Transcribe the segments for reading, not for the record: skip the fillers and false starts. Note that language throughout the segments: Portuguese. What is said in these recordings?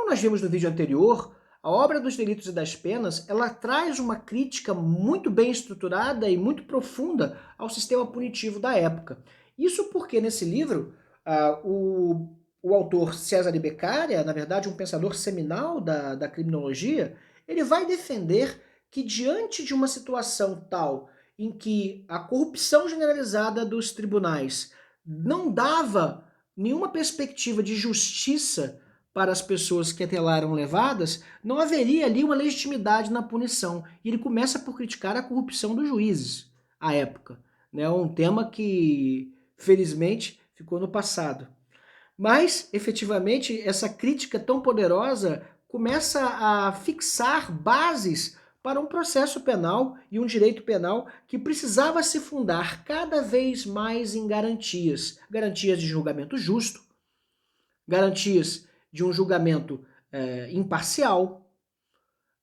Como nós vimos no vídeo anterior, a obra dos delitos e das penas, ela traz uma crítica muito bem estruturada e muito profunda ao sistema punitivo da época. Isso porque nesse livro, o autor Cesare Beccaria, na verdade um pensador seminal da criminologia, ele vai defender que diante de uma situação tal em que a corrupção generalizada dos tribunais não dava nenhuma perspectiva de justiça para as pessoas que até lá eram levadas, não haveria ali uma legitimidade na punição. E ele começa por criticar a corrupção dos juízes à época. Né? Um tema que, felizmente, ficou no passado. Mas, efetivamente, essa crítica tão poderosa começa a fixar bases para um processo penal e um direito penal que precisava se fundar cada vez mais em garantias. Garantias de julgamento justo, garantias de um julgamento imparcial,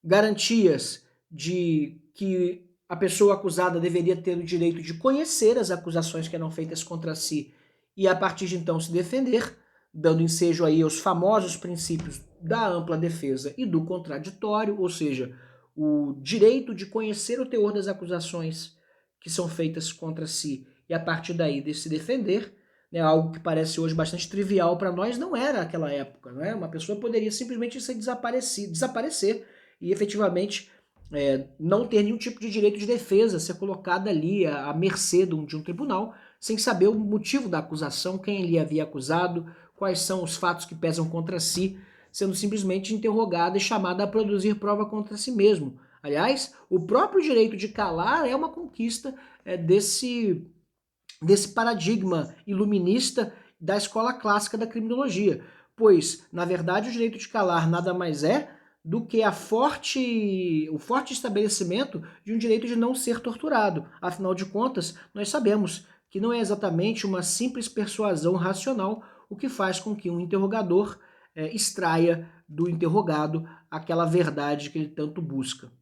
garantias de que a pessoa acusada deveria ter o direito de conhecer as acusações que eram feitas contra si e a partir de então se defender, dando ensejo aí aos famosos princípios da ampla defesa e do contraditório, ou seja, o direito de conhecer o teor das acusações que são feitas contra si e a partir daí de se defender, né, algo que parece hoje bastante trivial para nós, não era aquela época. Não é? Uma pessoa poderia simplesmente desaparecer e efetivamente não ter nenhum tipo de direito de defesa, ser colocada ali à mercê de um tribunal, sem saber o motivo da acusação, quem ele havia acusado, quais são os fatos que pesam contra si, sendo simplesmente interrogada e chamada a produzir prova contra si mesmo. Aliás, o próprio direito de calar é uma conquista desse paradigma iluminista da escola clássica da criminologia, pois, na verdade, o direito de calar nada mais é do que o forte estabelecimento de um direito de não ser torturado. Afinal de contas, nós sabemos que não é exatamente uma simples persuasão racional o que faz com que um interrogador extraia do interrogado aquela verdade que ele tanto busca.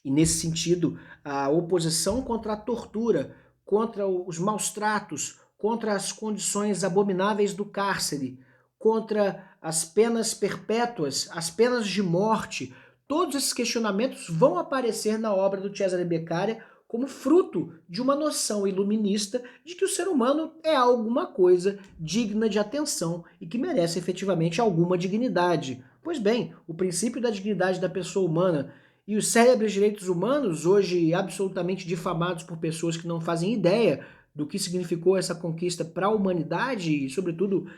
E nesse sentido, a oposição contra a tortura, contra os maus tratos, contra as condições abomináveis do cárcere, contra as penas perpétuas, as penas de morte, todos esses questionamentos vão aparecer na obra do Cesare Beccaria como fruto de uma noção iluminista de que o ser humano é alguma coisa digna de atenção e que merece efetivamente alguma dignidade. Pois bem, o princípio da dignidade da pessoa humana e os célebres direitos humanos, hoje absolutamente difamados por pessoas que não fazem ideia do que significou essa conquista para a humanidade e, sobretudo,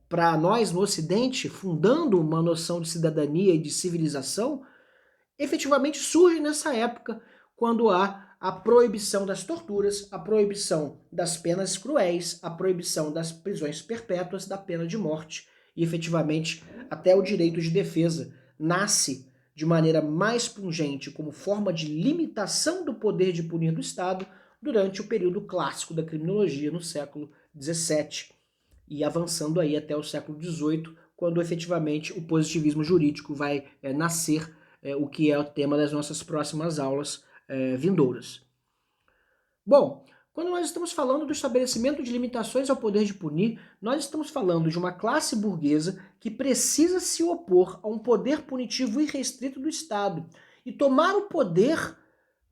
para nós no Ocidente, fundando uma noção de cidadania e de civilização, efetivamente surgem nessa época, quando há a proibição das torturas, a proibição das penas cruéis, a proibição das prisões perpétuas, da pena de morte e, efetivamente, até o direito de defesa nasce de maneira mais pungente como forma de limitação do poder de punir do Estado durante o período clássico da criminologia no século XVII e avançando aí até o século XVIII, quando efetivamente o positivismo jurídico vai nascer, o que é o tema das nossas próximas aulas vindouras. Bom, quando nós estamos falando do estabelecimento de limitações ao poder de punir, nós estamos falando de uma classe burguesa que precisa se opor a um poder punitivo irrestrito do Estado. E tomar o poder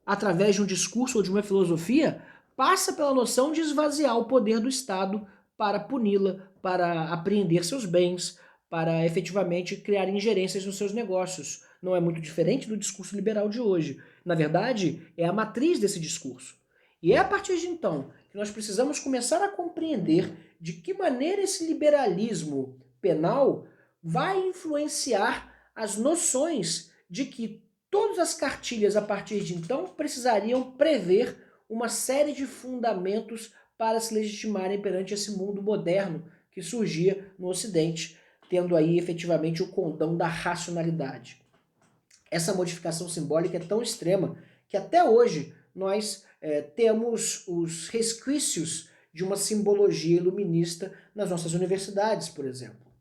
através de um discurso ou de uma filosofia passa pela noção de esvaziar o poder do Estado para puni-la, para apreender seus bens, para efetivamente criar ingerências nos seus negócios. Não é muito diferente do discurso liberal de hoje. Na verdade, é a matriz desse discurso. E é a partir de então que nós precisamos começar a compreender de que maneira esse liberalismo penal vai influenciar as noções de que todas as cartilhas a partir de então precisariam prever uma série de fundamentos para se legitimarem perante esse mundo moderno que surgia no Ocidente, tendo aí efetivamente o condão da racionalidade. Essa modificação simbólica é tão extrema que até hoje nós temos os resquícios de uma simbologia iluminista nas nossas universidades, por exemplo.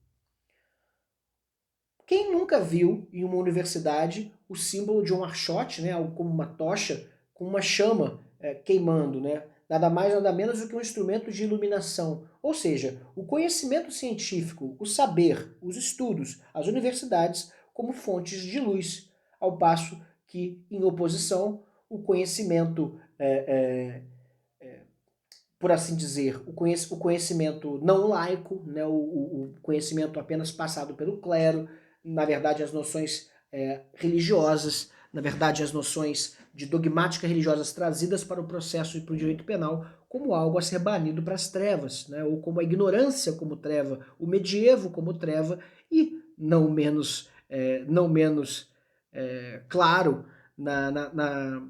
Quem nunca viu em uma universidade o símbolo de um archote, né, algo como uma tocha, com uma chama queimando, né? nada mais nada menos do que um instrumento de iluminação, ou seja, o conhecimento científico, o saber, os estudos, as universidades como fontes de luz, ao passo que, em oposição, o conhecimento, por assim dizer, o conhecimento não laico, né, o conhecimento apenas passado pelo clero, na verdade as noções religiosas, na verdade as noções de dogmática religiosas trazidas para o processo e para o direito penal como algo a ser banido para as trevas, né, ou como a ignorância como treva, o medievo como treva e, não menos claro, na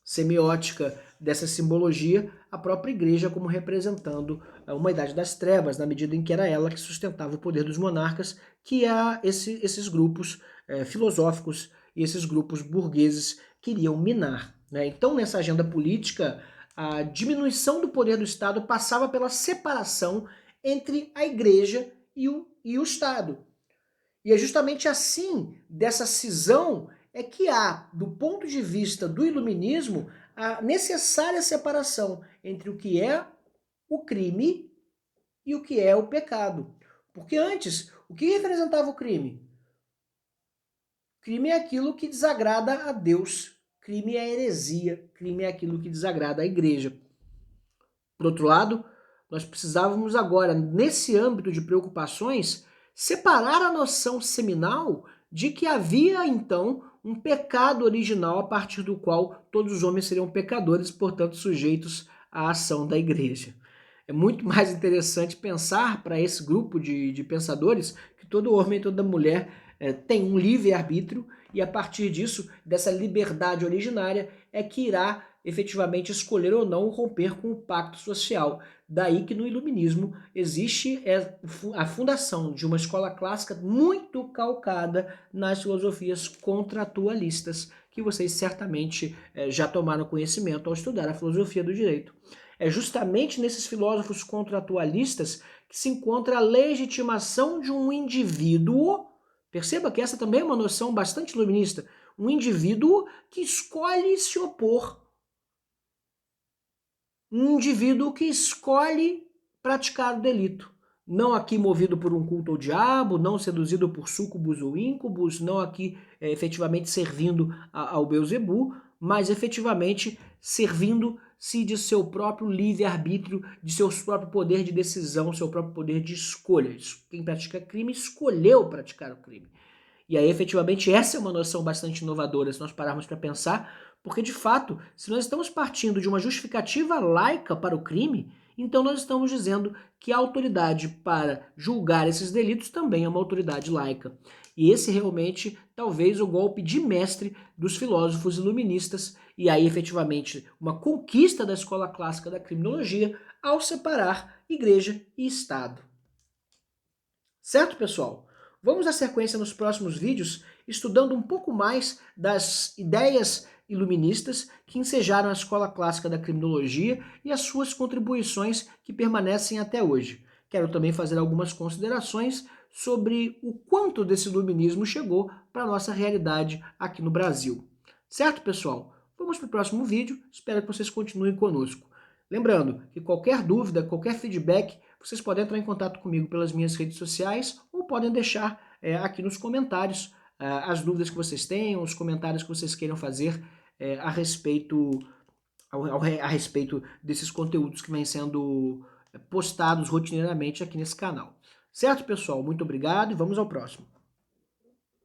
semiótica dessa simbologia, a própria igreja como representando uma idade das trevas, na medida em que era ela que sustentava o poder dos monarcas, que esses grupos filosóficos e esses grupos burgueses queriam minar, né? Então, nessa agenda política, a diminuição do poder do Estado passava pela separação entre a igreja e o Estado. E é justamente assim, dessa cisão, é que há, do ponto de vista do iluminismo, a necessária separação entre o que é o crime e o que é o pecado. Porque antes, o que representava o crime? Crime é aquilo que desagrada a Deus. Crime é a heresia. Crime é aquilo que desagrada a igreja. Por outro lado, nós precisávamos agora, nesse âmbito de preocupações, separar a noção seminal de que havia, então, um pecado original a partir do qual todos os homens seriam pecadores, portanto, sujeitos à ação da igreja. É muito mais interessante pensar para esse grupo de pensadores que todo homem e toda mulher tem um livre-arbítrio e a partir disso, dessa liberdade originária, é que irá efetivamente escolher ou não romper com o pacto social. Daí que no iluminismo existe a fundação de uma escola clássica muito calcada nas filosofias contratualistas, que vocês certamente já tomaram conhecimento ao estudar a filosofia do direito. É justamente nesses filósofos contratualistas que se encontra a legitimação de um indivíduo. Perceba que essa também é uma noção bastante iluminista. Um indivíduo que escolhe se opor. Um indivíduo que escolhe praticar o delito. Não aqui movido por um culto ao diabo, não seduzido por súcubos ou íncubos, não aqui efetivamente servindo ao Beelzebu, mas efetivamente servindo-se de seu próprio livre-arbítrio, de seu próprio poder de decisão, seu próprio poder de escolha. Quem pratica crime escolheu praticar o crime. E aí, efetivamente, essa é uma noção bastante inovadora, se nós pararmos para pensar, porque, de fato, se nós estamos partindo de uma justificativa laica para o crime, então nós estamos dizendo que a autoridade para julgar esses delitos também é uma autoridade laica. E esse realmente, talvez, o golpe de mestre dos filósofos iluministas, e aí, efetivamente, uma conquista da escola clássica da criminologia ao separar igreja e Estado. Certo, pessoal? Vamos dar sequência nos próximos vídeos, estudando um pouco mais das ideias iluministas que ensejaram a escola clássica da criminologia e as suas contribuições que permanecem até hoje. Quero também fazer algumas considerações sobre o quanto desse iluminismo chegou para a nossa realidade aqui no Brasil. Certo, pessoal? Vamos para o próximo vídeo, espero que vocês continuem conosco. Lembrando que qualquer dúvida, qualquer feedback, vocês podem entrar em contato comigo pelas minhas redes sociais ou podem deixar aqui nos comentários as dúvidas que vocês tenham, os comentários que vocês queiram fazer a respeito desses conteúdos que vêm sendo postados rotineiramente aqui nesse canal. Certo, pessoal? Muito obrigado e vamos ao próximo.